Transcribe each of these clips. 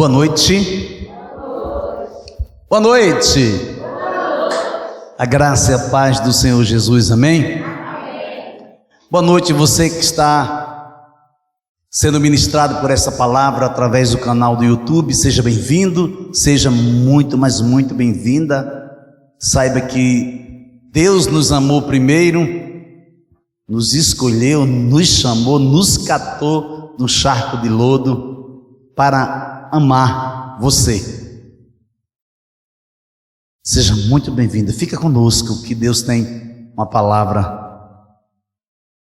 Boa noite. Boa noite. A graça e a paz do Senhor Jesus, amém? Boa noite, você que está sendo ministrado por essa palavra através do canal do YouTube. Seja bem-vindo, seja muito, mas muito bem-vinda. Saiba que Deus nos amou primeiro, nos escolheu, nos chamou, nos catou do charco de lodo para amar você. Seja muito bem-vindo, fica conosco, que Deus tem uma palavra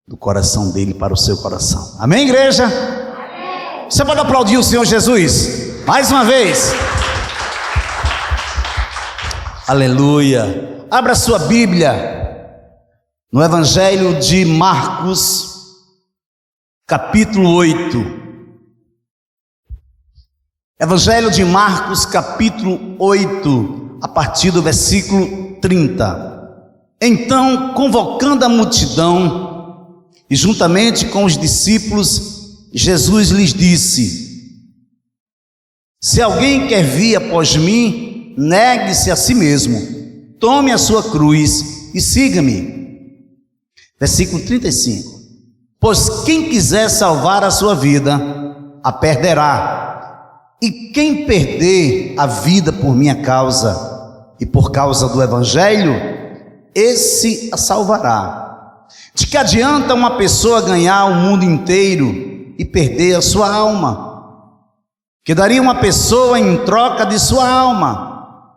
do coração dele para o seu coração. Amém, igreja? Amém. Você pode aplaudir o Senhor Jesus mais uma vez? Aleluia. Abra sua Bíblia no Evangelho de Marcos, capítulo 8. Evangelho de Marcos, capítulo 8, a partir do versículo 30. Então, convocando a multidão e juntamente com os discípulos, Jesus lhes disse: se alguém quer vir após mim, negue-se a si mesmo, tome a sua cruz e siga-me. Versículo 35. Pois quem quiser salvar a sua vida, a perderá. E quem perder a vida por minha causa e por causa do Evangelho, esse a salvará. De que adianta uma pessoa ganhar o mundo inteiro e perder a sua alma? Que daria uma pessoa em troca de sua alma?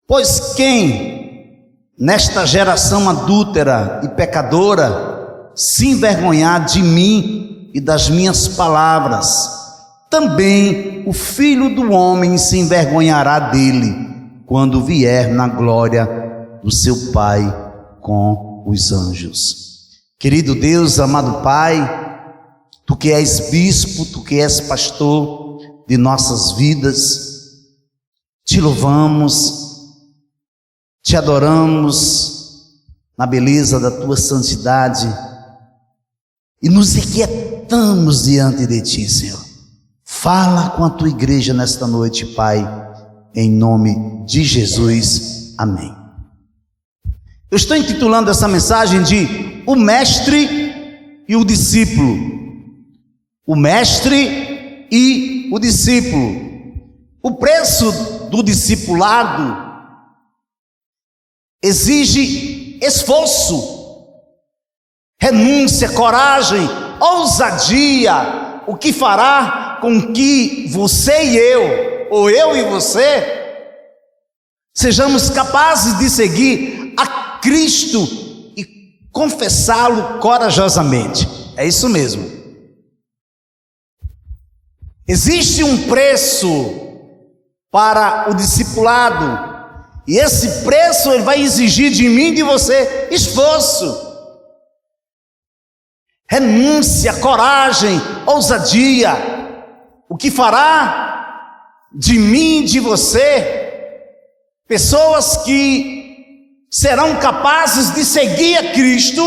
Pois quem, nesta geração adúltera e pecadora, se envergonhar de mim e das minhas palavras, também o Filho do Homem se envergonhará dele, quando vier na glória do seu Pai com os anjos. Querido Deus, amado Pai, Tu que és bispo, Tu que és pastor de nossas vidas, Te louvamos, Te adoramos na beleza da Tua santidade e nos aquietamos diante de Ti, Senhor. Fala com a Tua igreja nesta noite, Pai, em nome de Jesus, amém. Eu estou intitulando essa mensagem de O Mestre e o Discípulo. O Mestre e o Discípulo. O preço do discipulado exige esforço, renúncia, coragem, ousadia, o que fará com que você e eu, ou eu e você, sejamos capazes de seguir a Cristo e confessá-lo corajosamente. É isso mesmo. Existe um preço para o discipulado, e esse preço ele vai exigir de mim e de você esforço, renúncia, coragem, ousadia. O que fará de mim e de você pessoas que serão capazes de seguir a Cristo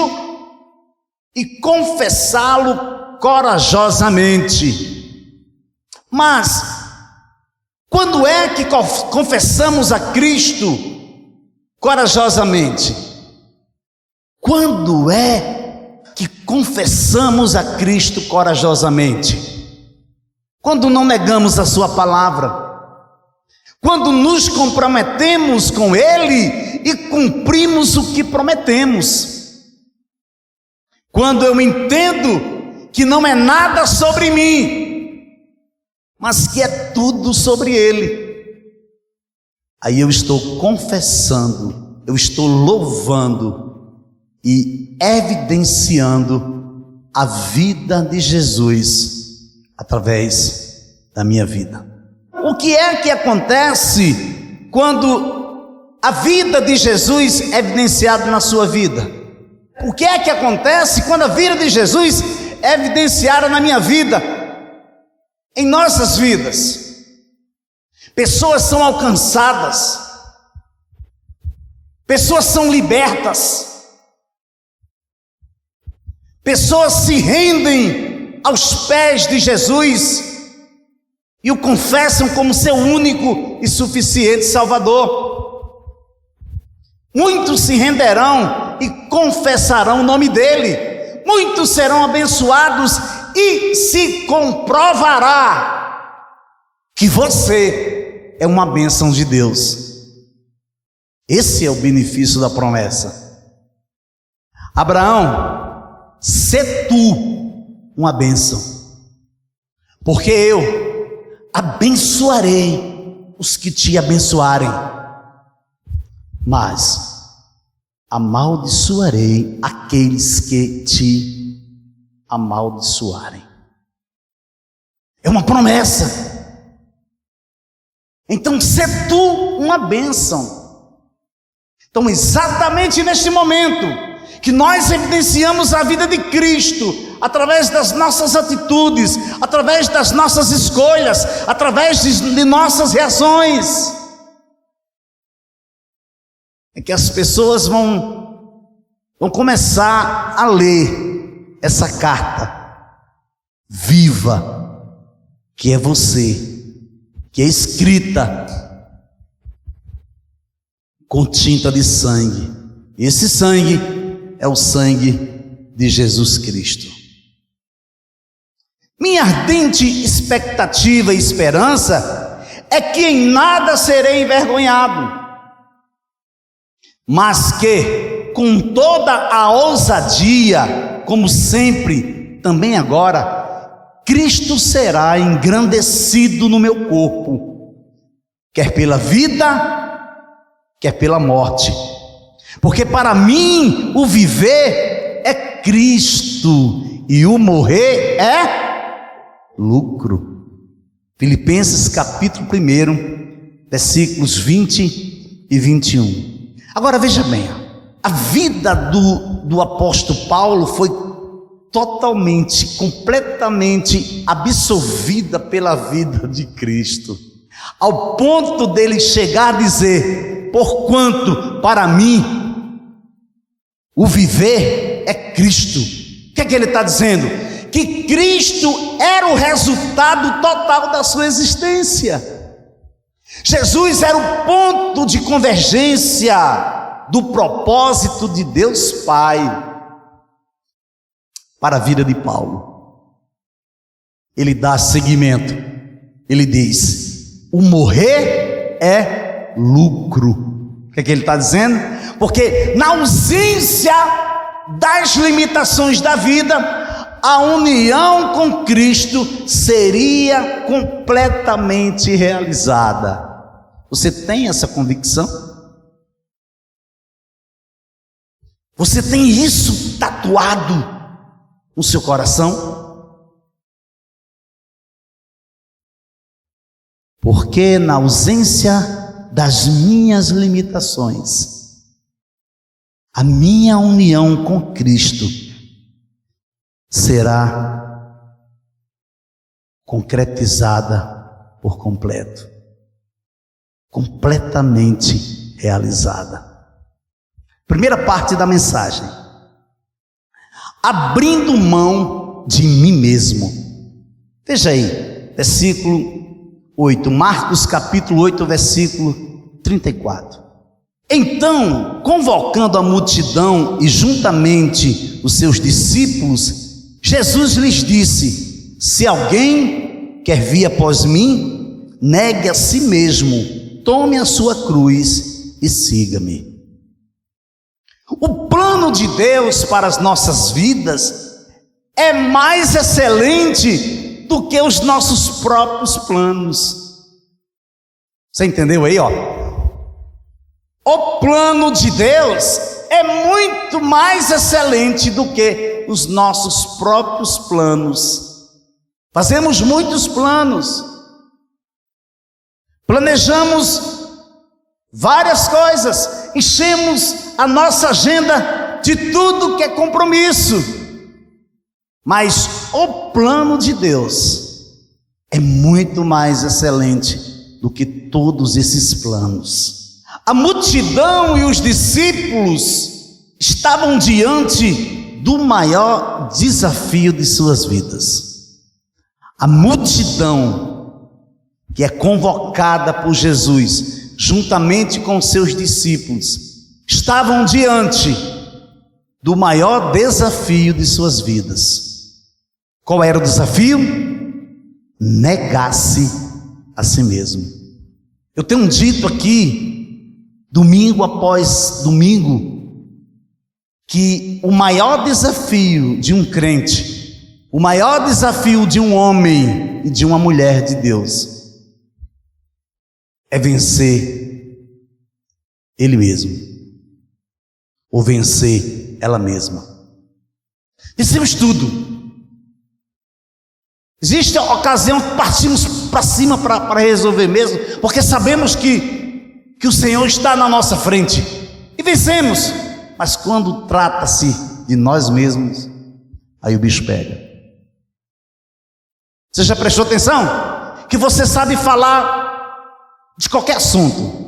e confessá-lo corajosamente. Mas quando é que confessamos a Cristo corajosamente? Quando é que confessamos a Cristo corajosamente? Quando não negamos a sua palavra, quando nos comprometemos com Ele e cumprimos o que prometemos, quando eu entendo que não é nada sobre mim, mas que é tudo sobre Ele, aí eu estou confessando, eu estou louvando e evidenciando a vida de Jesus através da minha vida. O que é que acontece quando a vida de Jesus é evidenciada na sua vida? O que é que acontece quando a vida de Jesus é evidenciada na minha vida, em nossas vidas? Pessoas são alcançadas, pessoas são libertas, pessoas se rendem aos pés de Jesus e o confessam como seu único e suficiente Salvador. Muitos se renderão e confessarão o nome dele. Muitos serão abençoados e se comprovará que você é uma bênção de Deus. Esse é o benefício da promessa. Abraão, sê tu uma bênção, porque eu abençoarei os que te abençoarem, mas amaldiçoarei aqueles que te amaldiçoarem. É uma promessa. Então, sê tu uma bênção. Então, exatamente neste momento que nós evidenciamos a vida de Cristo, através das nossas atitudes, através das nossas escolhas, através de nossas reações, é que as pessoas vão começar a ler essa carta viva, que é você, que é escrita com tinta de sangue. Esse sangue é o sangue de Jesus Cristo. Minha ardente expectativa e esperança é que em nada serei envergonhado, mas que com toda a ousadia, como sempre, também agora, Cristo será engrandecido no meu corpo, quer pela vida, quer pela morte. Porque para mim o viver é Cristo e o morrer é lucro. Filipenses capítulo 1, versículos 20 e 21. Agora veja bem, a vida do apóstolo Paulo foi totalmente, completamente absolvida pela vida de Cristo, ao ponto dele chegar a dizer: porquanto para mim o viver é Cristo. O que é que ele está dizendo? Que Cristo era o resultado total da sua existência. Jesus era o ponto de convergência do propósito de Deus Pai para a vida de Paulo. Ele dá seguimento, ele diz: o morrer é lucro. O que é que ele está dizendo? Porque na ausência das limitações da vida, a união com Cristo seria completamente realizada. Você tem essa convicção? Você tem isso tatuado no seu coração? Porque na ausência das minhas limitações, a minha união com Cristo será concretizada por completo, completamente realizada. Primeira parte da mensagem: abrindo mão de mim mesmo. Veja aí, versículo 8, Marcos capítulo 8, versículo 34. Então, convocando a multidão e juntamente os seus discípulos, Jesus lhes disse: se alguém quer vir após mim, negue a si mesmo, tome a sua cruz e siga-me. O plano de Deus para as nossas vidas é mais excelente do que os nossos próprios planos. Você entendeu aí, ó? O plano de Deus é muito mais excelente do que os nossos próprios planos. Fazemos muitos planos, planejamos várias coisas, enchemos a nossa agenda de tudo que é compromisso, mas o plano de Deus é muito mais excelente do que todos esses planos. A multidão e os discípulos estavam diante do maior desafio de suas vidas. A multidão que é convocada por Jesus, juntamente com seus discípulos, estavam diante do maior desafio de suas vidas. Qual era o desafio? Negar-se a si mesmo. Eu tenho dito aqui, domingo após domingo, que o maior desafio de um crente, o maior desafio de um homem e de uma mulher de Deus, é vencer ele mesmo, ou vencer ela mesma. Vencemos tudo. Existe a ocasião que partimos para cima para resolver mesmo, porque sabemos que o Senhor está na nossa frente, e vencemos. Mas quando trata-se de nós mesmos, aí o bicho pega. Você já prestou atenção? Que você sabe falar de qualquer assunto.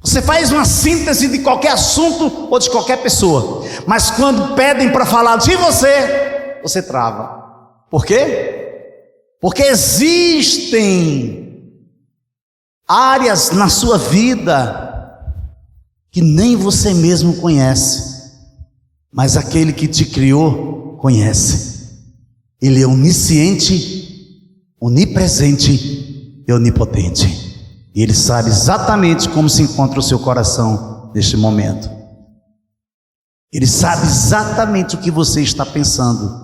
Você faz uma síntese de qualquer assunto ou de qualquer pessoa, mas quando pedem para falar de você, você trava. Por quê? Porque existem áreas na sua vida que nem você mesmo conhece, mas aquele que te criou conhece. Ele é onisciente, onipresente e onipotente, e Ele sabe exatamente como se encontra o seu coração neste momento. Ele sabe exatamente o que você está pensando.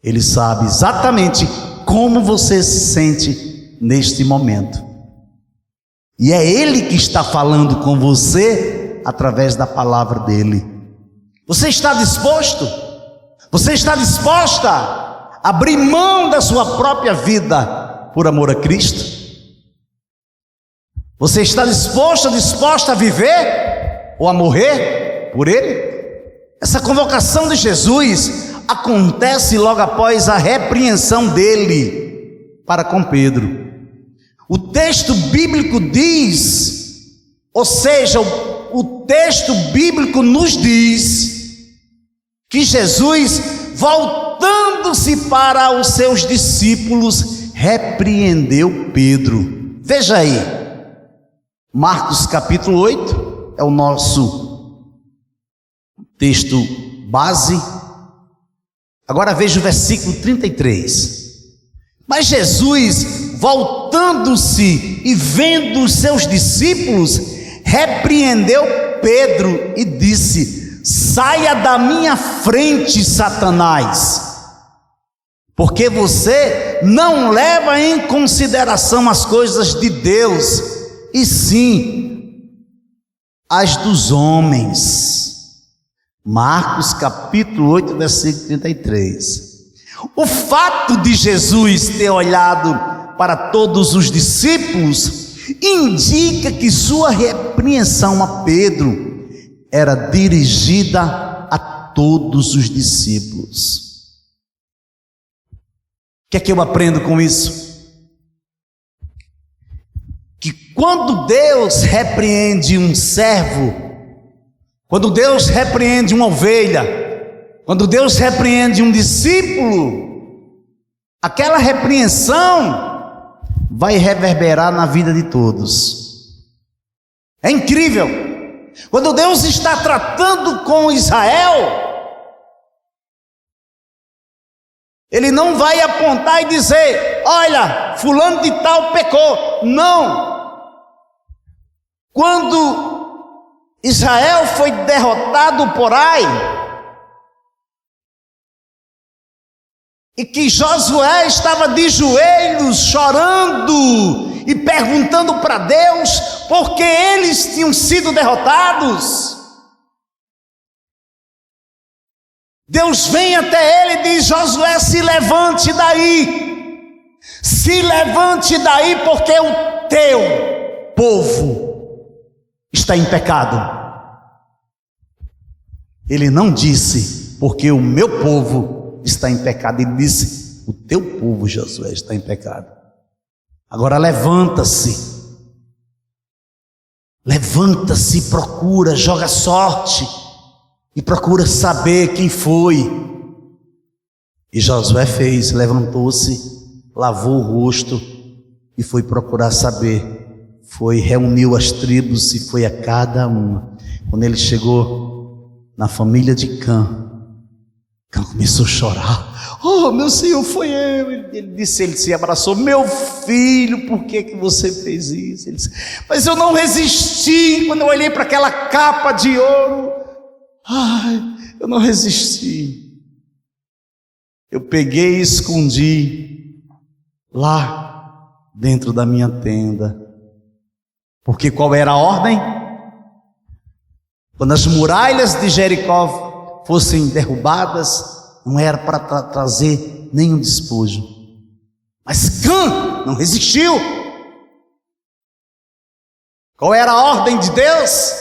Ele sabe exatamente como você se sente neste momento, e é Ele que está falando com você através da palavra dEle. Você está disposto? Você está disposta a abrir mão da sua própria vida por amor a Cristo? Você está disposta a viver ou a morrer por Ele? Essa convocação de Jesus acontece logo após a repreensão dele para com Pedro. O texto bíblico diz, ou seja, o texto bíblico nos diz que Jesus, voltando-se para os seus discípulos, repreendeu Pedro. Veja aí, Marcos capítulo 8 é o nosso texto base. Agora veja o versículo 33. Mas Jesus, voltando-se e vendo os seus discípulos, repreendeu Pedro e disse: saia da minha frente, Satanás, porque você não leva em consideração as coisas de Deus, e sim as dos homens. Marcos capítulo 8, versículo 33. O fato de Jesus ter olhado para todos os discípulos indica que sua repreensão a Pedro era dirigida a todos os discípulos. O que é que eu aprendo com isso? Que quando Deus repreende um servo, quando Deus repreende uma ovelha, quando Deus repreende um discípulo, aquela repreensão vai reverberar na vida de todos. É incrível. Quando Deus está tratando com Israel, Ele não vai apontar e dizer: olha, fulano de tal pecou. Não. Quando Israel foi derrotado por Ai, e que Josué estava de joelhos chorando e perguntando para Deus por que eles tinham sido derrotados, Deus vem até ele e diz: Josué, se levante daí, porque o teu povo está em pecado. Ele não disse porque o meu povo está em pecado, ele disse: o teu povo, Josué, está em pecado. Agora levanta-se, procura, joga sorte e procura saber quem foi. E Josué fez, levantou-se lavou o rosto e foi procurar saber. Reuniu as tribos e foi a cada uma. Quando ele chegou na família de Cã, Cã começou a chorar. Oh, meu Senhor, foi eu. Ele se abraçou. Meu filho, por que você fez isso? Ele disse, mas eu não resisti quando eu olhei para aquela capa de ouro. Ai, eu não resisti. Eu peguei e escondi lá dentro da minha tenda. Porque qual era a ordem? Quando as muralhas de Jericó fossem derrubadas, não era para trazer nenhum despojo. Mas Cã não resistiu. Qual era a ordem de Deus?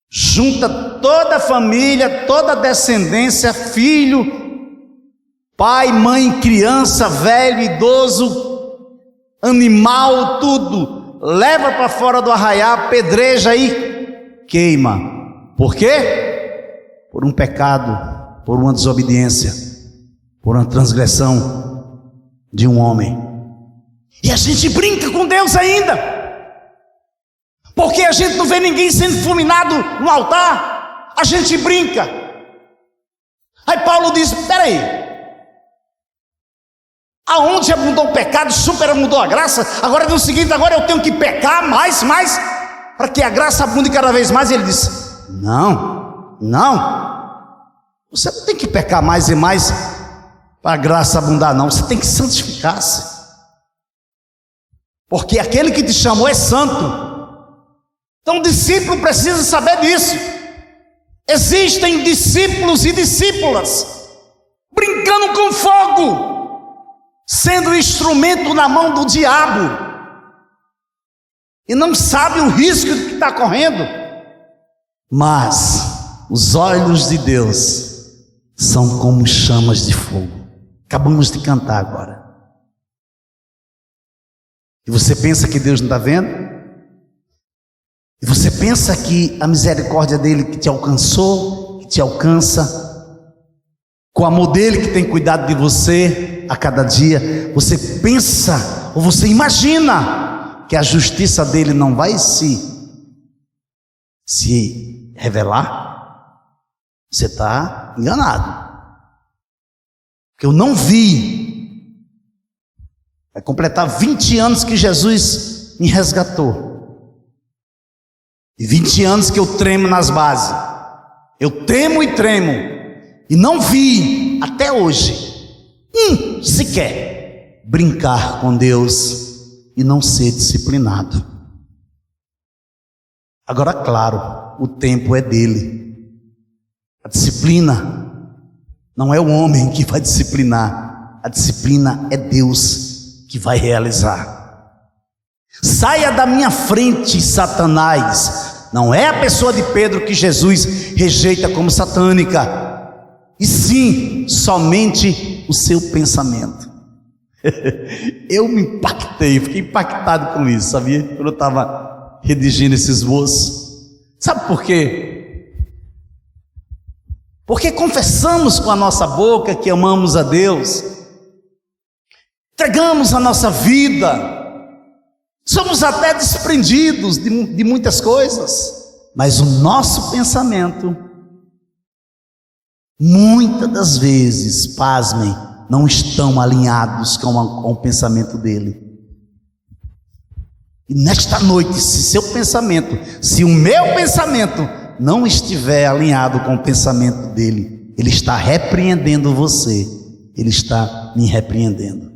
Junta toda a família, toda a descendência, filho, pai, mãe, criança, velho, idoso, animal, tudo. Leva para fora do arraial, apedreja e queima. Por quê? Por um pecado, por uma desobediência, por uma transgressão de um homem. E a gente brinca com Deus ainda, porque a gente não vê ninguém sendo fulminado no altar. A gente brinca. Aí Paulo diz, espera aí, aonde abundou o pecado, superabundou a graça. Agora no seguinte, agora eu tenho que pecar mais, para que a graça abunde cada vez mais. E ele diz, não, você não tem que pecar mais e mais para a graça abundar, não. Você tem que santificar-se, porque aquele que te chamou é santo. Então o discípulo precisa saber disso. Existem discípulos e discípulas brincando com fogo, sendo instrumento na mão do diabo, e não sabe o risco que está correndo. Mas os olhos de Deus são como chamas de fogo. Acabamos de cantar agora. E você pensa que Deus não está vendo? E você pensa que a misericórdia dele que te alcançou, que te alcança, com o amor dele que tem cuidado de você a cada dia, você pensa ou você imagina que a justiça dele não vai se revelar? Você está enganado. Porque eu não vi. Vai completar 20 anos que Jesus me resgatou. E 20 anos que eu tremo nas bases. Eu temo e tremo. E não vi, até hoje, sequer brincar com Deus e não ser disciplinado. Agora, claro, o tempo é dele. A disciplina não é o homem que vai disciplinar. A disciplina é Deus que vai realizar. Saia da minha frente, Satanás. Não é a pessoa de Pedro que Jesus rejeita como satânica, e sim, somente o seu pensamento. Eu me impactei, fiquei impactado com isso, sabia? Quando eu estava redigindo esse esboço. Sabe por quê? Porque confessamos com a nossa boca que amamos a Deus, entregamos a nossa vida, somos até desprendidos de muitas coisas, mas o nosso pensamento, muitas das vezes, pasmem, não estão alinhados com o pensamento dele. E nesta noite, se o meu pensamento não estiver alinhado com o pensamento dele, ele está repreendendo você, ele está me repreendendo.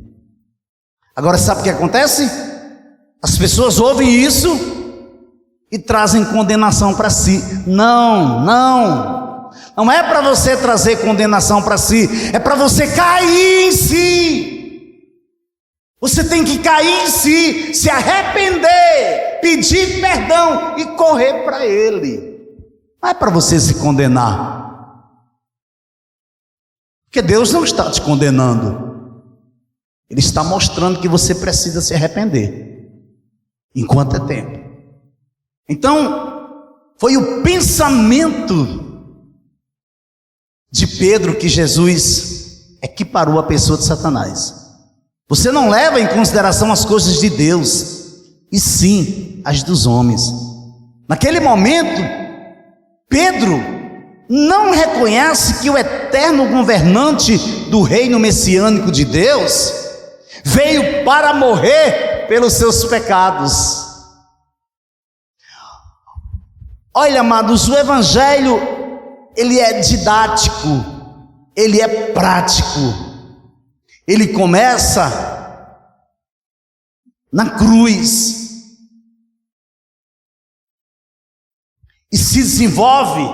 Agora sabe o que acontece? As pessoas ouvem isso e trazem condenação para si. Não é para você trazer condenação para si, é para você cair em si. Você tem que cair em si, se arrepender, pedir perdão e correr para ele. Não é para você se condenar, porque Deus não está te condenando, Ele está mostrando que você precisa se arrepender enquanto é tempo. Então, foi o pensamento de Pedro que Jesus equiparou a pessoa de Satanás. Você não leva em consideração as coisas de Deus, e sim as dos homens. Naquele momento, Pedro não reconhece que o eterno governante do reino messiânico de Deus veio para morrer pelos seus pecados. Olha, amados, o evangelho, ele é didático, ele é prático. Ele começa na cruz e se desenvolve,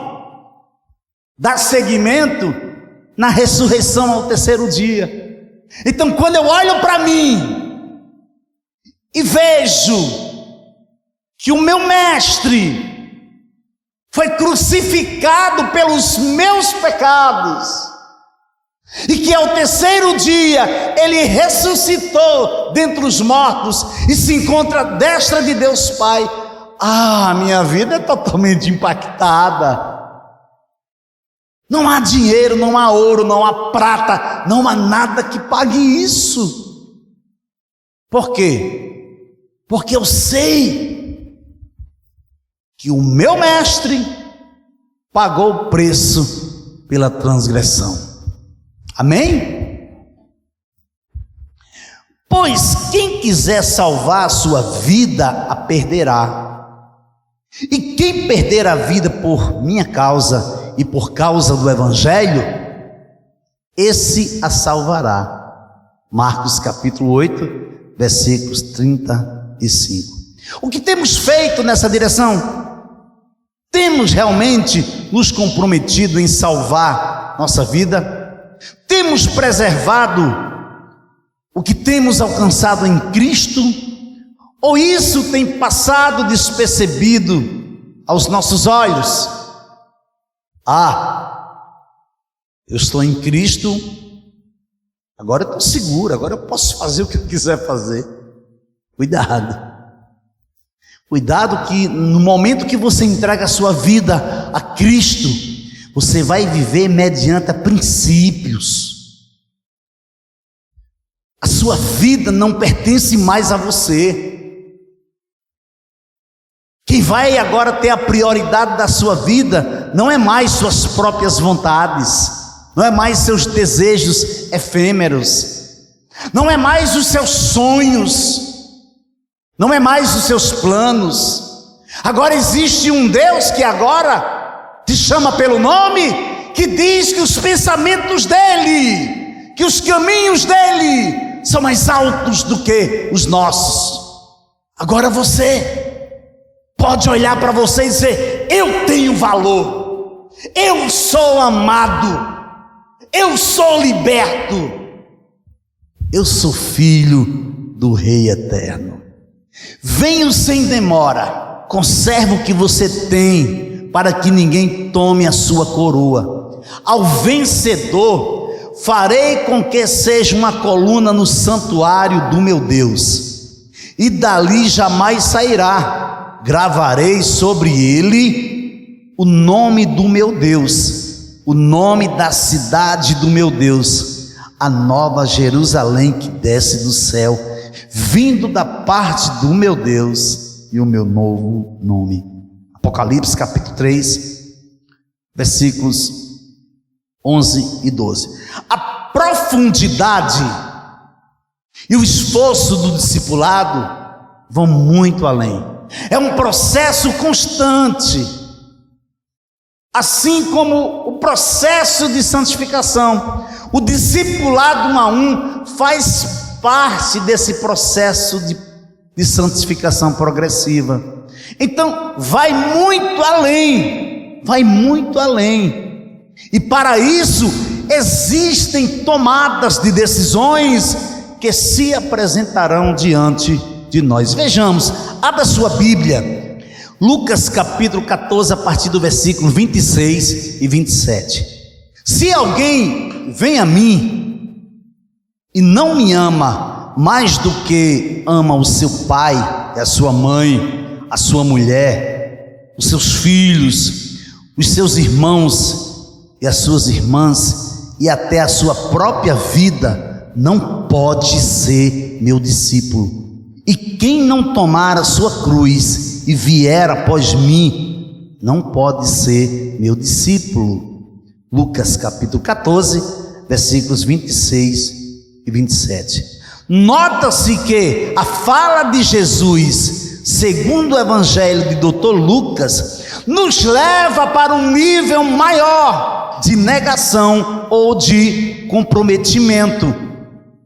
dá seguimento na ressurreição ao terceiro dia. Então, quando eu olho para mim e vejo que o meu mestre foi crucificado pelos meus pecados, e que ao terceiro dia ele ressuscitou dentre os mortos e se encontra à destra de Deus Pai, minha vida é totalmente impactada. Não há dinheiro, não há ouro, não há prata, não há nada que pague isso. Por quê? Porque eu sei que o meu mestre pagou o preço pela transgressão. Amém? Pois quem quiser salvar a sua vida, a perderá. E quem perder a vida por minha causa e por causa do evangelho, esse a salvará. Marcos capítulo 8, versículos 35. O que temos feito nessa direção? Temos realmente nos comprometido em salvar nossa vida? Temos preservado o que temos alcançado em Cristo? Ou isso tem passado despercebido aos nossos olhos? Eu estou em Cristo, agora eu estou seguro, agora eu posso fazer o que eu quiser fazer. Cuidado. Cuidado que no momento que você entrega a sua vida a Cristo, você vai viver mediante princípios. A sua vida não pertence mais a você. Quem vai agora ter a prioridade da sua vida não é mais suas próprias vontades, não é mais seus desejos efêmeros, não é mais os seus sonhos, não é mais os seus planos. Agora existe um Deus que agora te chama pelo nome, que diz que os pensamentos dele, que os caminhos dele são mais altos do que os nossos. Agora você pode olhar para você e dizer: eu tenho valor, eu sou amado, eu sou liberto, eu sou filho do Rei Eterno. Venho sem demora, conserva o que você tem, para que ninguém tome a sua coroa. Ao vencedor farei com que seja uma coluna no santuário do meu Deus, e dali jamais sairá. Gravarei sobre ele o nome do meu Deus, o nome da cidade do meu Deus, a nova Jerusalém que desce do céu, vindo da parte do meu Deus, e o meu novo nome. Apocalipse capítulo 3, versículos 11 e 12. A profundidade e o esforço do discipulado vão muito além. É um processo constante, assim como o processo de santificação. O discipulado 1 a 1 faz parte desse processo de santificação progressiva. Então, vai muito além, e para isso existem tomadas de decisões que se apresentarão diante de nós. Vejamos, abra sua Bíblia, Lucas capítulo 14, a partir do versículo 26 e 27. Se alguém vem a mim e não me ama mais do que ama o seu pai e a sua mãe, a sua mulher, os seus filhos, os seus irmãos e as suas irmãs, e até a sua própria vida, não pode ser meu discípulo. E quem não tomar a sua cruz e vier após mim, não pode ser meu discípulo. Lucas capítulo 14, versículos 26 e 27. Nota-se que a fala de Jesus, segundo o evangelho de Dr. Lucas, nos leva para um nível maior de negação ou de comprometimento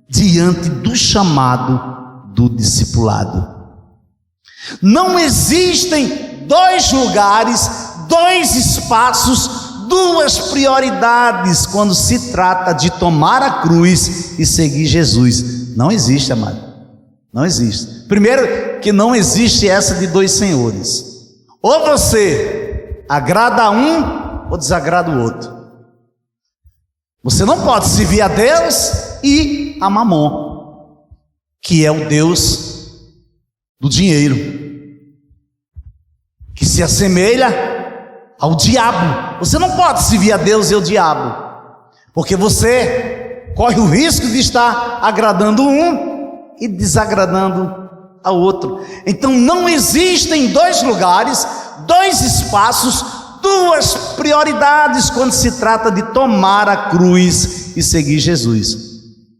diante do chamado do discipulado. Não existem dois lugares, dois espaços, duas prioridades quando se trata de tomar a cruz e seguir Jesus. Não existe, amado. Não existe. Primeiro, que não existe essa de dois senhores. Ou você agrada um ou desagrada o outro. Você não pode servir a Deus e a Mamon, que é o Deus do dinheiro, que se assemelha ao diabo. Você não pode servir a Deus e ao diabo, porque você corre o risco de estar agradando um e desagradando ao outro. Então não existem dois lugares, dois espaços, duas prioridades quando se trata de tomar a cruz e seguir Jesus.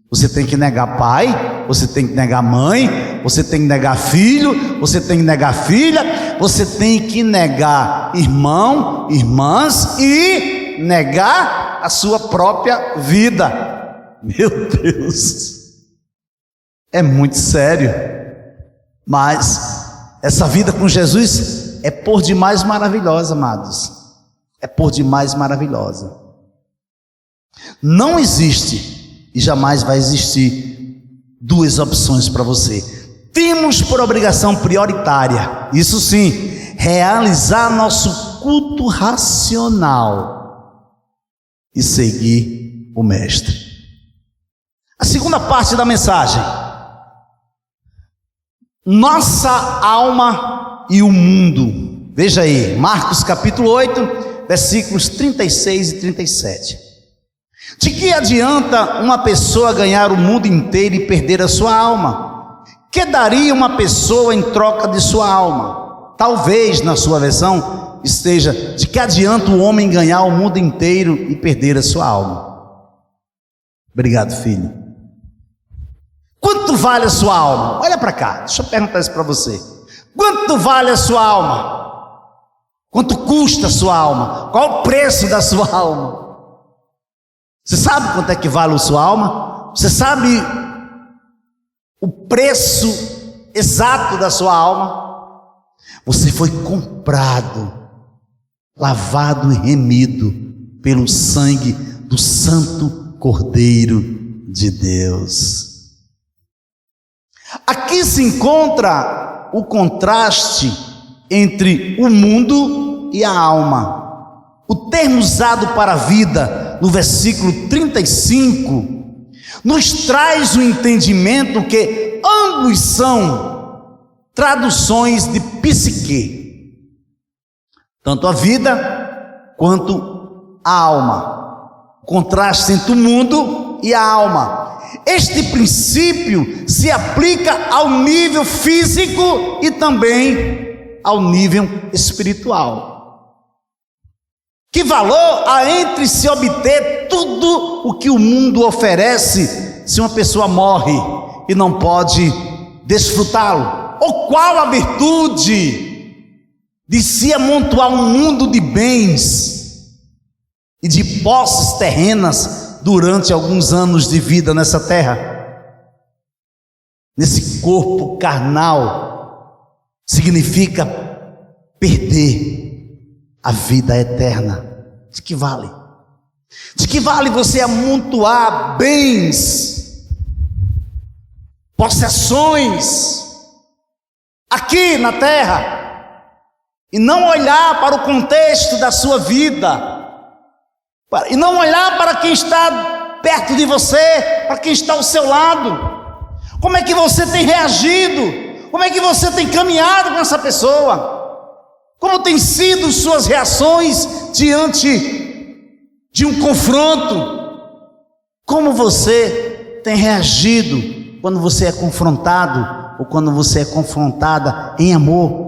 Você tem que negar pai, você tem que negar mãe, você tem que negar filho, você tem que negar filha, você tem que negar irmão, irmãs e negar a sua própria vida. Meu Deus, é muito sério, mas essa vida com Jesus é por demais maravilhosa, amados, é por demais maravilhosa. Não existe e jamais vai existir duas opções para você. Temos por obrigação prioritária, isso sim, realizar nosso culto racional e seguir o Mestre. A segunda parte da mensagem: nossa alma e o mundo. Veja aí, Marcos capítulo 8, versículos 36 e 37. De que adianta uma pessoa ganhar o mundo inteiro e perder a sua alma? Que daria uma pessoa em troca de sua alma? Talvez na sua versão esteja: de que adianta o homem ganhar o mundo inteiro e perder a sua alma? Obrigado, filho. Quanto vale a sua alma? Olha para cá, deixa eu perguntar isso para você. Quanto vale a sua alma? Quanto custa a sua alma? Qual o preço da sua alma? Você sabe quanto é que vale a sua alma? Você sabe o preço exato da sua alma? Você foi comprado, lavado e remido pelo sangue do Santo Cordeiro de Deus. Aqui se encontra o contraste entre o mundo e a alma. O termo usado para a vida no versículo 35 nos traz o entendimento que ambos são traduções de psique, tanto a vida quanto a alma. O contraste entre o mundo e a alma. Este princípio se aplica ao nível físico e também ao nível espiritual. Que valor há entre se obter tudo o que o mundo oferece se uma pessoa morre e não pode desfrutá-lo? Ou qual a virtude de se amontoar um mundo de bens e de posses terrenas durante alguns anos de vida nessa terra? Nesse corpo carnal, significa perder a vida eterna. De que vale? De que vale você amontoar bens, possessões aqui na terra e não olhar para o contexto da sua vida, e não olhar para quem está perto de você, para quem está ao seu lado? Como é que você tem reagido? Como é que você tem caminhado com essa pessoa? Como têm sido suas reações diante de um confronto? Como você tem reagido quando você é confrontado ou quando você é confrontada em amor?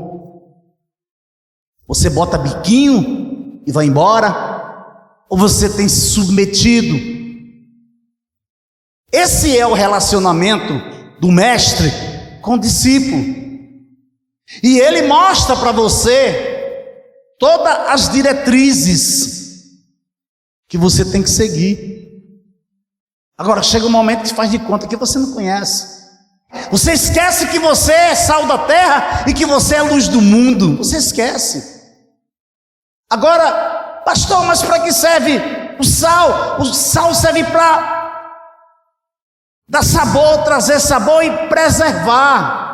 Você bota biquinho e vai embora? Ou você tem se submetido? Esse é o relacionamento do mestre com o discípulo. E ele mostra para você todas as diretrizes que você tem que seguir. Agora chega um momento que faz de conta que você não conhece. Você esquece que você é sal da terra e que você é luz do mundo. Você esquece. Agora, pastor, mas para que serve o sal? O sal serve para dar sabor, trazer sabor e preservar.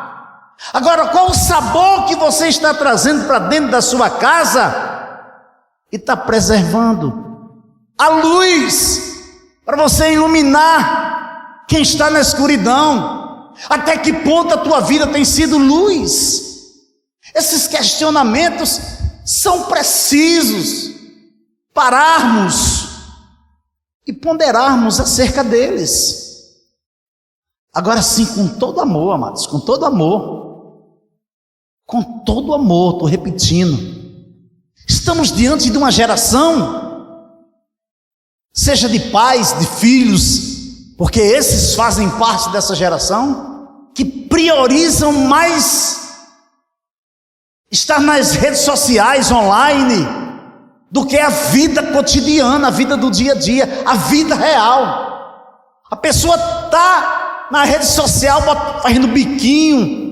Agora, qual o sabor que você está trazendo para dentro da sua casa e está preservando? A luz para você iluminar quem está na escuridão. Até que ponto a tua vida tem sido luz? Esses questionamentos são precisos pararmos e ponderarmos acerca deles. Agora sim, com todo amor, amados, com todo amor, estou repetindo, estamos diante de uma geração, seja de pais, de filhos, porque esses fazem parte dessa geração, que priorizam mais estar nas redes sociais, online, do que a vida cotidiana, a vida do dia a dia, a vida real. A pessoa está na rede social fazendo biquinho,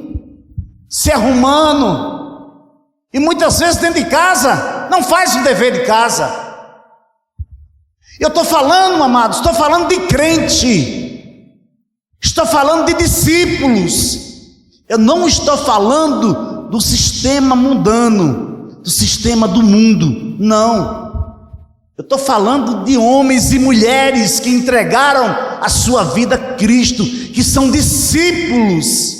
se arrumando, e muitas vezes dentro de casa não faz o dever de casa. Eu estou falando, amados, estou falando de crente, estou falando de discípulos. Eu não estou falando do sistema mundano, do sistema do mundo, não. Eu estou falando de homens e mulheres que entregaram a sua vida a Cristo, que são discípulos,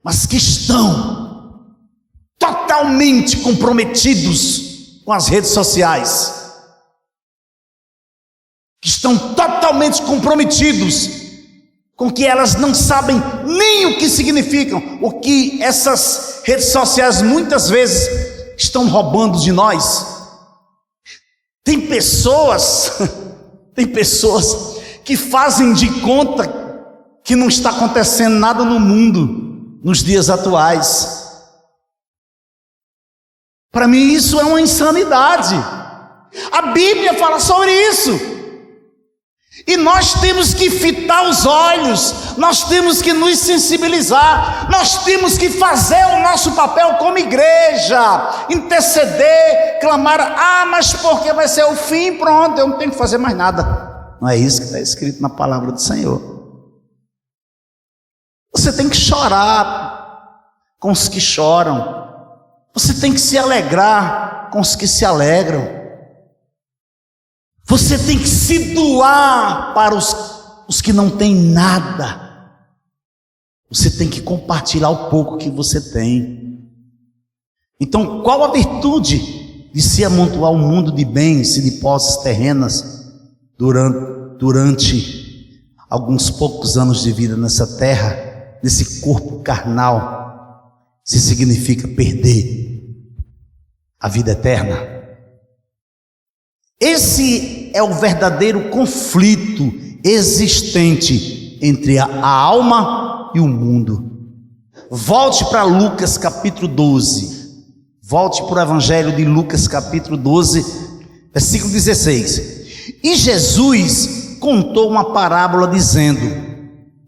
mas que estão totalmente comprometidos com as redes sociais, que estão totalmente comprometidos com que elas não sabem nem o que significam, o que essas redes sociais muitas vezes estão roubando de nós. Tem pessoas que fazem de conta que não está acontecendo nada no mundo nos dias atuais. Para mim isso é uma insanidade. A Bíblia fala sobre isso. E nós temos que fitar os olhos, nós temos que nos sensibilizar, nós temos que fazer o nosso papel como igreja, interceder, clamar, mas porque vai ser o fim, pronto, eu não tenho que fazer mais nada. Não é isso que está escrito na palavra do Senhor. Você tem que chorar com os que choram, você tem que se alegrar com os que se alegram. Você tem que se doar para os que não têm nada. Você tem que compartilhar o pouco que você tem. Então, qual a virtude de se amontoar um mundo de bens e de posses terrenas durante alguns poucos anos de vida nessa terra, nesse corpo carnal, se significa perder a vida eterna? Esse é o verdadeiro conflito existente entre a alma e o mundo. Volte para Lucas capítulo 12. Volte para o Evangelho de Lucas capítulo 12, versículo 16. E Jesus contou uma parábola dizendo: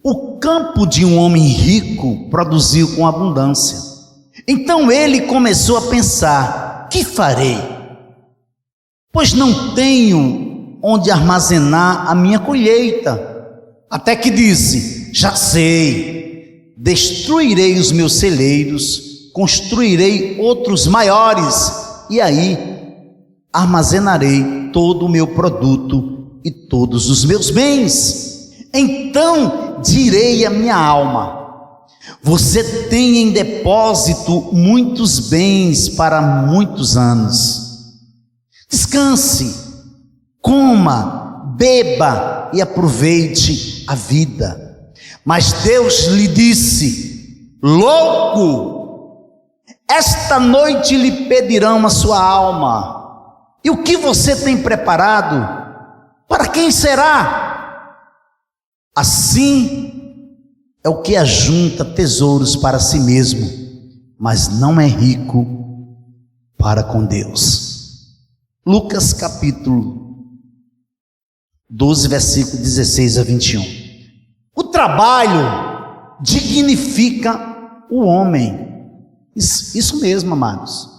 o campo de um homem rico produziu com abundância. Então ele começou a pensar: que farei? Pois não tenho onde armazenar a minha colheita. Até que disse: já sei, destruirei os meus celeiros, construirei outros maiores, e aí armazenarei todo o meu produto e todos os meus bens. Então direi à minha alma: você tem em depósito muitos bens para muitos anos. Descanse, coma, beba e aproveite a vida. Mas Deus lhe disse: louco, esta noite lhe pedirão a sua alma. E o que você tem preparado? Para quem será? Assim é o que ajunta tesouros para si mesmo, mas não é rico para com Deus. Lucas capítulo 12, versículo 16 a 21. O trabalho dignifica o homem. Isso mesmo, amados.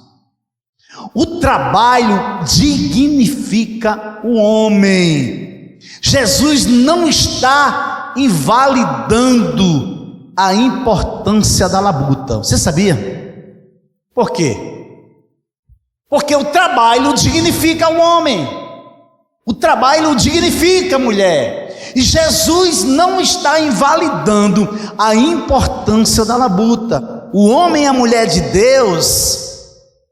O trabalho dignifica o homem. Jesus não está invalidando a importância da labuta. Você sabia? Por quê? Porque o trabalho dignifica o homem. O trabalho dignifica a mulher. E Jesus não está invalidando a importância da labuta. O homem e a mulher de Deus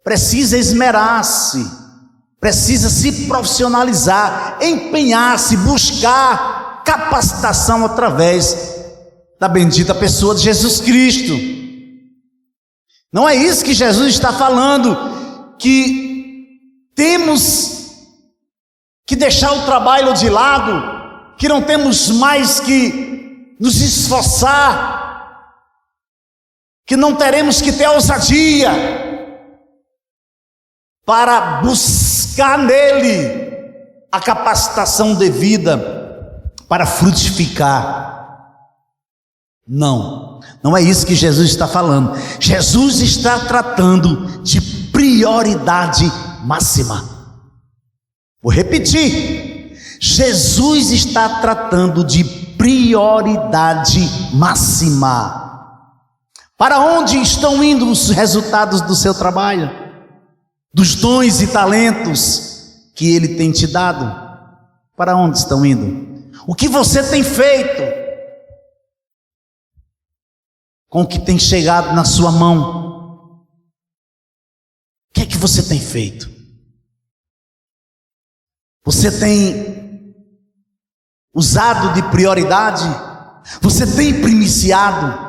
precisa esmerar-se, precisa se profissionalizar, empenhar-se, buscar capacitação através da bendita pessoa de Jesus Cristo. Não é isso que Jesus está falando, que temos que deixar o trabalho de lado, que não temos mais que nos esforçar, que não teremos que ter ousadia para buscar nele a capacitação devida para frutificar. Não é isso que Jesus está falando. Jesus está tratando de prioridade máxima. Vou repetir. Jesus está tratando de prioridade máxima. Para onde estão indo os resultados do seu trabalho? Dos dons e talentos que Ele tem te dado? Para onde estão indo? O que você tem feito com o que tem chegado na sua mão? O que é que você tem feito? Você tem usado de prioridade? Você tem primiciado?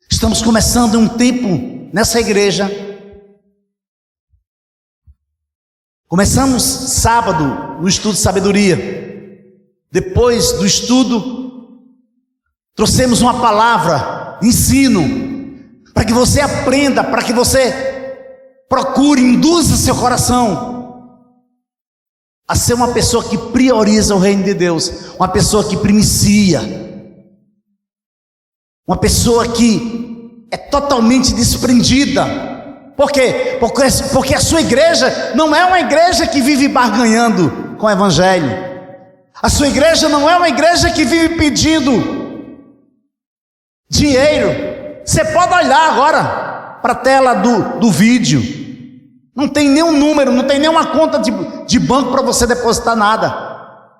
Estamos começando um tempo nessa igreja. Começamos sábado no estudo de sabedoria. Depois do estudo, trouxemos uma palavra, ensino, para que você aprenda, para que você procure, induza seu coração a ser uma pessoa que prioriza o reino de Deus, uma pessoa que primicia, uma pessoa que é totalmente desprendida. Por quê? Porque a sua igreja não é uma igreja que vive barganhando com o evangelho. A sua igreja não é uma igreja que vive pedindo dinheiro. Você pode olhar agora para a tela do vídeo. Não tem nenhum número, não tem nenhuma conta de banco para você depositar nada.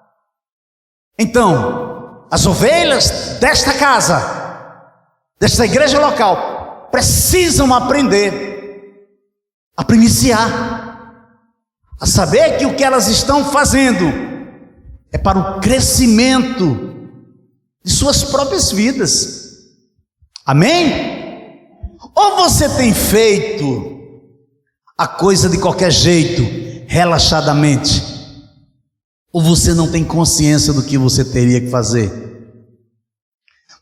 Então, as ovelhas desta casa, desta igreja local, precisam aprender a primiciar, a saber que o que elas estão fazendo é para o crescimento de suas próprias vidas. Amém? Ou você tem feito a coisa de qualquer jeito, relaxadamente, ou você não tem consciência do que você teria que fazer?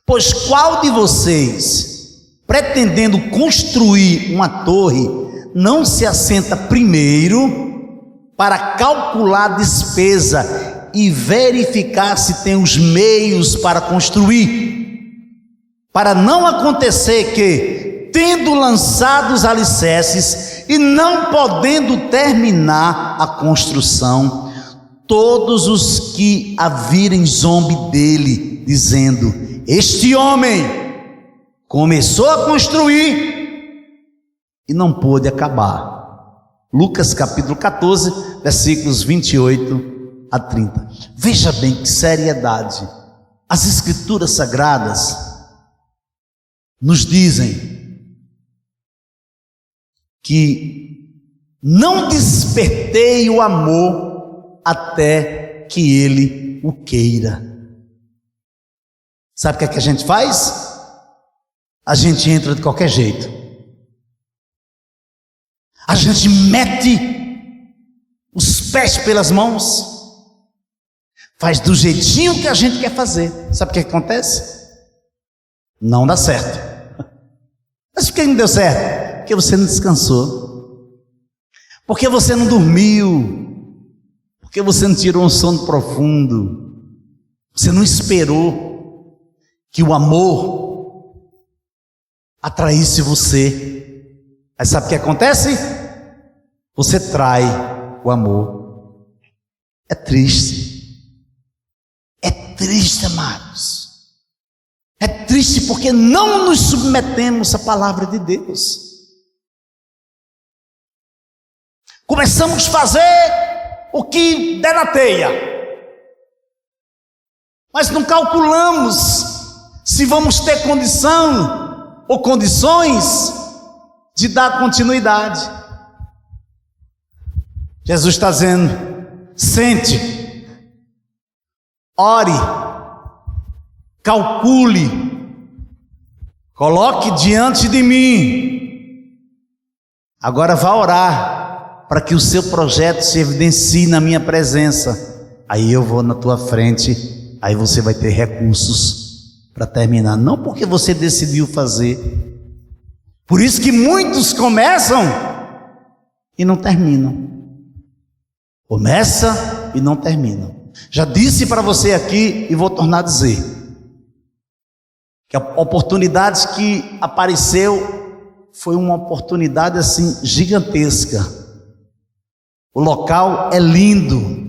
Pois qual de vocês, pretendendo construir uma torre, não se assenta primeiro para calcular a despesa e verificar se tem os meios para construir, para não acontecer que, tendo lançado os alicerces e não podendo terminar a construção, todos os que a virem zombe dele, dizendo: este homem começou a construir e não pôde acabar. Lucas capítulo 14, versículos 28 a 30. Veja bem que seriedade. As escrituras sagradas nos dizem que não despertei o amor até que Ele o queira. Sabe o que é que a gente faz? A gente entra de qualquer jeito. A gente mete os pés pelas mãos, faz do jeitinho que a gente quer fazer. Sabe o que acontece? Não dá certo. Mas por que não deu certo? Porque você não descansou, porque você não dormiu, porque você não tirou um sono profundo, você não esperou que o amor atraísse você. Aí sabe o que acontece? Você trai o amor. É triste. É triste, amados. É triste porque não nos submetemos à palavra de Deus. Começamos a fazer o que der na teia, mas não calculamos se vamos ter condição ou condições de dar continuidade. Jesus está dizendo: sente, ore, calcule, coloque diante de mim. Agora vá orar para que o seu projeto se evidencie na minha presença. Aí eu vou na tua frente, aí você vai ter recursos para terminar. Não porque você decidiu fazer. Por isso que muitos começam e não terminam. Começa e não termina. Já disse para você aqui e vou tornar a dizer que a oportunidade que apareceu foi uma oportunidade assim gigantesca. O local é lindo.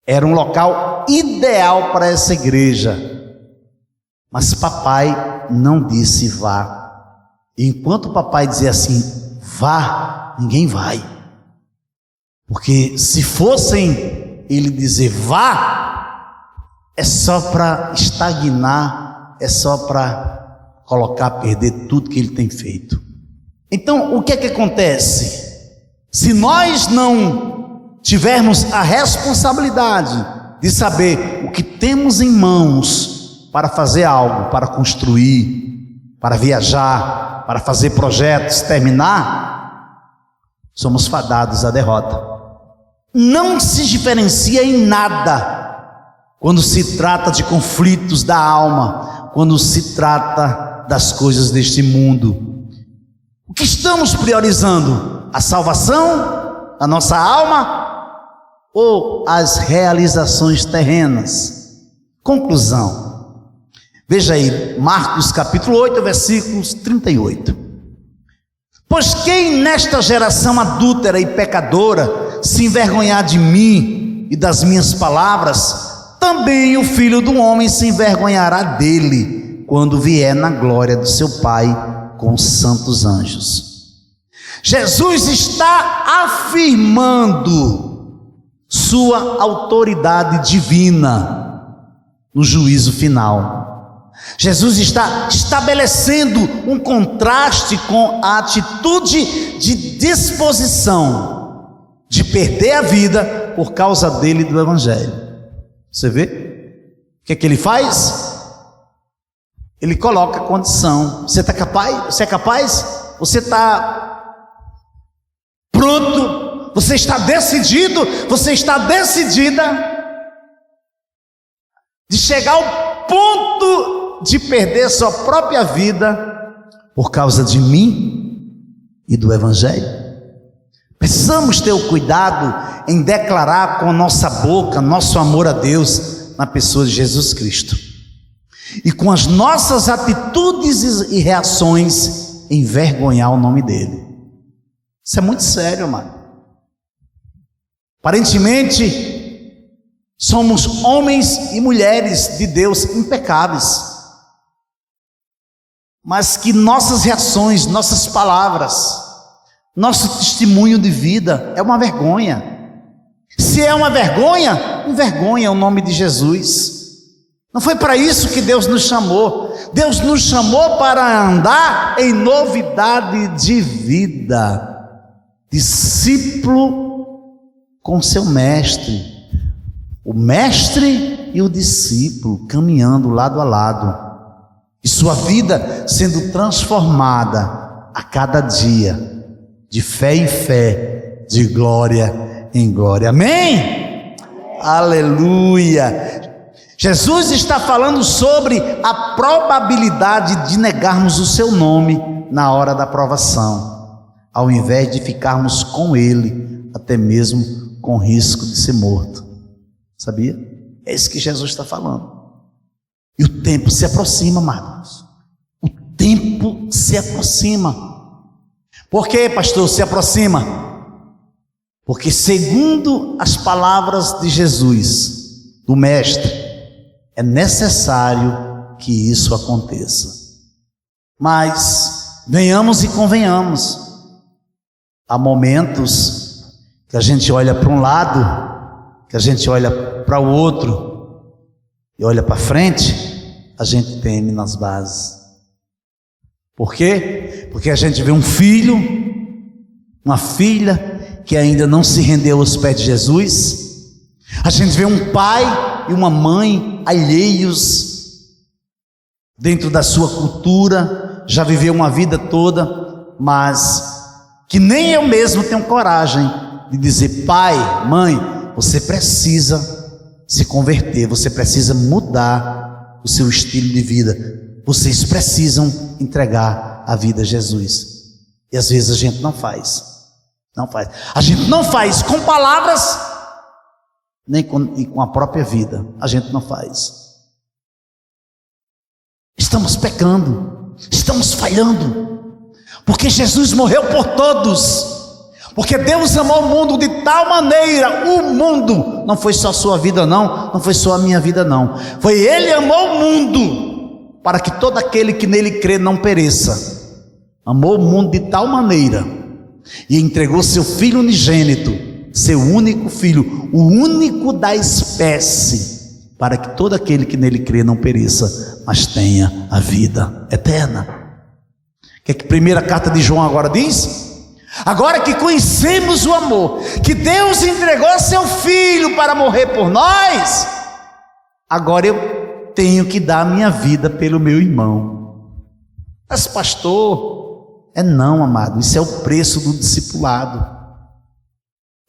Era um local ideal para essa igreja. Mas papai não disse vá. Enquanto o papai dizia assim, vá, ninguém vai. Porque se fossem ele dizer vá, é só para estagnar, é só para colocar a perder tudo que ele tem feito. Então, o que é que acontece? Se nós não tivermos a responsabilidade de saber o que temos em mãos para fazer algo, para construir, para viajar, para fazer projetos, terminar, somos fadados à derrota. Não se diferencia em nada quando se trata de conflitos da alma, quando se trata das coisas deste mundo. O que estamos priorizando? A salvação da nossa alma ou as realizações terrenas? Conclusão. Veja aí, Marcos capítulo 8, versículos 38. Pois quem nesta geração adúltera e pecadora se envergonhar de mim e das minhas palavras, também o Filho do Homem se envergonhará dele, quando vier na glória do seu Pai com os santos anjos. Jesus está afirmando sua autoridade divina no juízo final. Jesus está estabelecendo um contraste com a atitude de disposição de perder a vida por causa dele e do Evangelho. Você vê? O que é que ele faz? Ele coloca a condição. Você está capaz? Você é capaz? Você está pronto? Você está decidido? Você está decidida de chegar ao ponto de perder sua própria vida por causa de mim e do Evangelho? Precisamos ter o cuidado em declarar com nossa boca nosso amor a Deus na pessoa de Jesus Cristo, e com as nossas atitudes e reações envergonhar o nome dele. Isso é muito sério, amado. Aparentemente somos homens e mulheres de Deus impecáveis, mas que nossas reações, nossas palavras, nosso testemunho de vida é uma vergonha. Se é uma vergonha, envergonha o nome de Jesus. Não foi para isso que Deus nos chamou. Deus nos chamou para andar em novidade de vida. Discípulo com seu mestre. O mestre e o discípulo caminhando lado a lado. E sua vida sendo transformada a cada dia, de fé em fé, de glória em glória. Amém? Aleluia! Jesus está falando sobre a probabilidade de negarmos o seu nome na hora da provação, ao invés de ficarmos com ele, até mesmo com risco de ser morto. Sabia? É isso que Jesus está falando. E o tempo se aproxima, amados. O tempo se aproxima. Por que, pastor, se aproxima? Porque segundo as palavras de Jesus, do Mestre, é necessário que isso aconteça. Mas venhamos e convenhamos. Há momentos que a gente olha para um lado, que a gente olha para o outro, e olha para frente, a gente teme nas bases. Por quê? Porque a gente vê um filho, uma filha que ainda não se rendeu aos pés de Jesus. A gente vê um pai e uma mãe alheios dentro da sua cultura, já viveu uma vida toda, mas que nem eu mesmo tenho coragem de dizer: pai, mãe, você precisa se converter, você precisa mudar o seu estilo de vida, vocês precisam entregar a vida a Jesus. E às vezes a gente não faz. A gente não faz com palavras, nem com a própria vida, a gente não faz. Estamos pecando, estamos falhando, porque Jesus morreu por todos. Porque Deus amou o mundo de tal maneira, o mundo, não foi só a sua vida não foi só a minha vida não, foi Ele amou o mundo, para que todo aquele que nele crê não pereça. Amou o mundo de tal maneira, e entregou seu Filho unigênito, seu único Filho, o único da espécie, para que todo aquele que nele crê não pereça, mas tenha a vida eterna. O que é que a primeira carta de João agora diz? Agora que conhecemos o amor, que Deus entregou seu Filho para morrer por nós, agora eu tenho que dar a minha vida pelo meu irmão. Mas pastor, não, amado, isso é o preço do discipulado.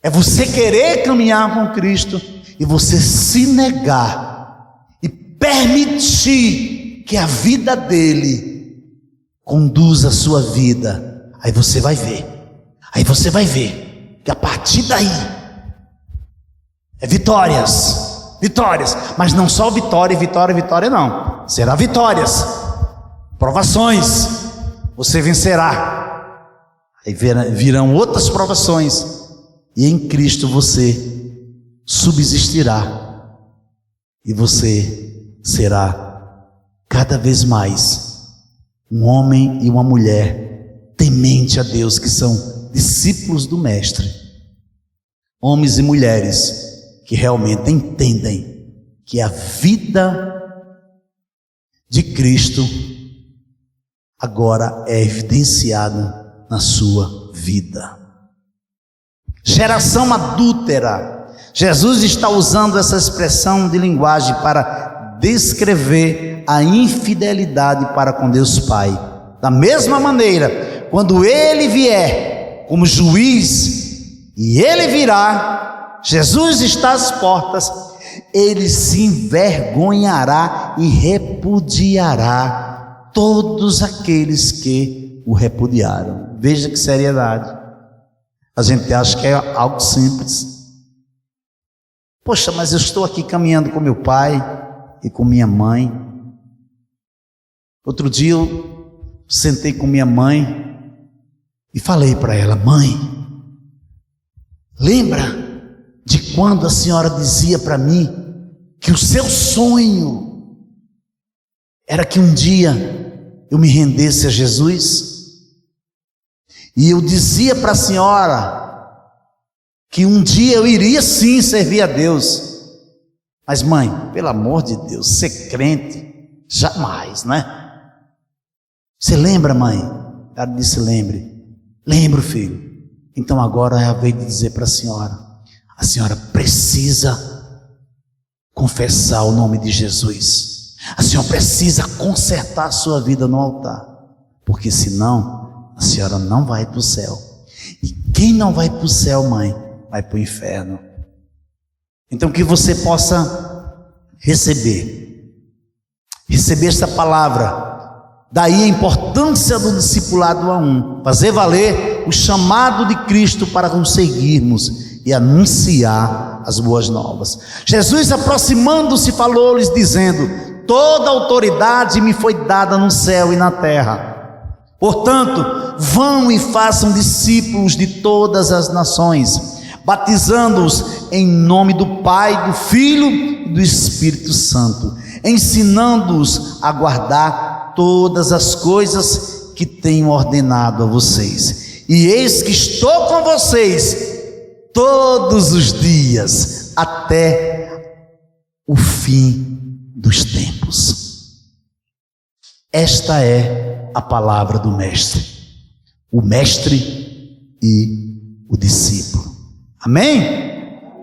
É você querer caminhar com Cristo e você se negar e permitir que a vida dele conduza a sua vida. Aí você vai ver que a partir daí é vitórias, mas não só vitória não, será vitórias, provações, você vencerá, aí virão outras provações, e em Cristo você subsistirá, e você será cada vez mais um homem e uma mulher temente a Deus, que são discípulos do Mestre, homens e mulheres que realmente entendem que a vida de Cristo agora é evidenciada na sua vida. Geração adúltera. Jesus está usando essa expressão de linguagem para descrever a infidelidade para com Deus Pai. Da mesma maneira, quando Ele vier como juiz, e Ele virá, Jesus está às portas, Ele se envergonhará e repudiará todos aqueles que o repudiaram. Veja que seriedade. A gente acha que é algo simples. Poxa, mas eu estou aqui caminhando com meu pai e com minha mãe. Outro dia eu sentei com minha mãe e falei para ela: mãe, lembra de quando a senhora dizia para mim que o seu sonho era que um dia eu me rendesse a Jesus? E eu dizia para a senhora que um dia eu iria sim servir a Deus. Mas mãe, pelo amor de Deus, ser crente, jamais, né? Você lembra, mãe? Ela disse: lembre. Lembro, filho. Então agora é a vez de dizer para a senhora: a senhora precisa confessar o nome de Jesus. A senhora precisa consertar a sua vida no altar, porque senão a senhora não vai para o céu. E quem não vai para o céu, mãe, vai para o inferno. Então que você possa receber essa palavra. Daí a importância do discipulado a um, fazer valer o chamado de Cristo para nos seguirmos e anunciar as boas novas. Jesus, aproximando-se, falou-lhes dizendo: toda autoridade me foi dada no céu e na terra. Portanto, vão e façam discípulos de todas as nações, batizando-os em nome do Pai, do Filho e do Espírito Santo, ensinando-os a guardar todas as coisas que tenho ordenado a vocês. E eis que estou com vocês todos os dias, até o fim dos tempos. Esta é a palavra do Mestre, o Mestre e o discípulo. Amém?